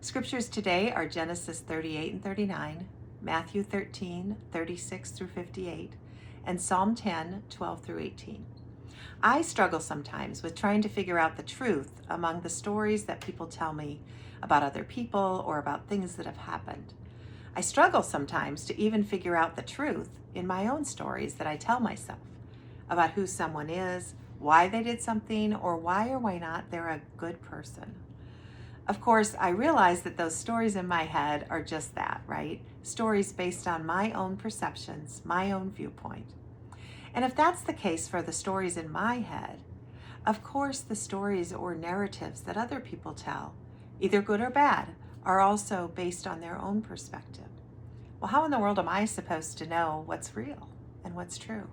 Scriptures today are Genesis 38 and 39, Matthew 13, 36 through 58, and Psalm 10, 12 through 18. I struggle sometimes with trying to figure out the truth among the stories that people tell me about other people or about things that have happened. I struggle sometimes to even figure out the truth in my own stories that I tell myself about who someone is, why they did something, or why not they're a good person. Of course, I realize that those stories in my head are just that, right? Stories based on my own perceptions, my own viewpoint. And if that's the case for the stories in my head, of course the stories or narratives that other people tell, either good or bad, are also based on their own perspective. Well, how in the world am I supposed to know what's real and what's true?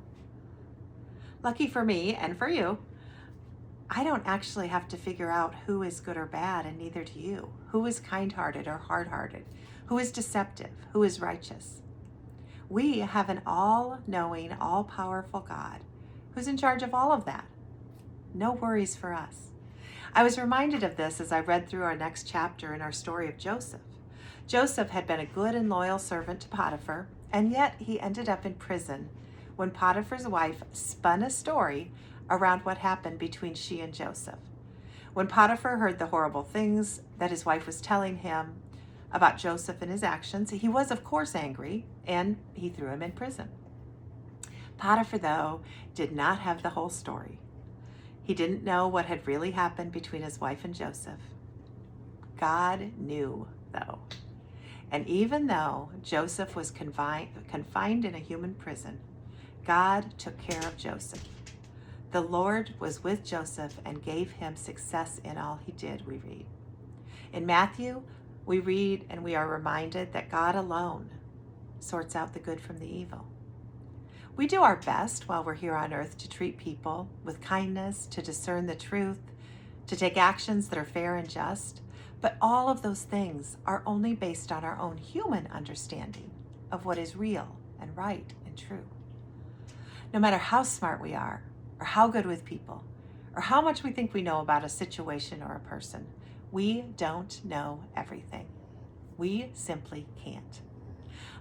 Lucky for me and for you, I don't actually have to figure out who is good or bad, and neither do you. Who is kind-hearted or hard-hearted? Who is deceptive? Who is righteous? We have an all-knowing, all-powerful God who's in charge of all of that. No worries for us. I was reminded of this as I read through our next chapter in our story of Joseph. Joseph had been a good and loyal servant to Potiphar, and yet he ended up in prison when Potiphar's wife spun a story around what happened between she and Joseph. When Potiphar heard the horrible things that his wife was telling him about Joseph and his actions, he was of course angry, and he threw him in prison. Potiphar, though, did not have the whole story. He didn't know what had really happened between his wife and Joseph. God knew, though. And even though Joseph was confined in a human prison, God took care of Joseph. The Lord was with Joseph and gave him success in all he did, we read. In Matthew, we read and we are reminded that God alone sorts out the good from the evil. We do our best while we're here on earth to treat people with kindness, to discern the truth, to take actions that are fair and just, but all of those things are only based on our own human understanding of what is real and right and true. No matter how smart we are, or how good with people, or how much we think we know about a situation or a person, we don't know everything. We simply can't.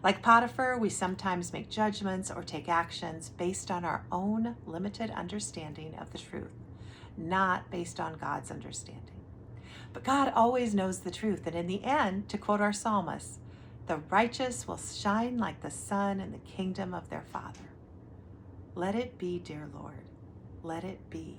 Like Potiphar, we sometimes make judgments or take actions based on our own limited understanding of the truth, not based on God's understanding. But God always knows the truth, and in the end, to quote our psalmist, the righteous will shine like the sun in the kingdom of their Father. Let it be, dear Lord. Let it be.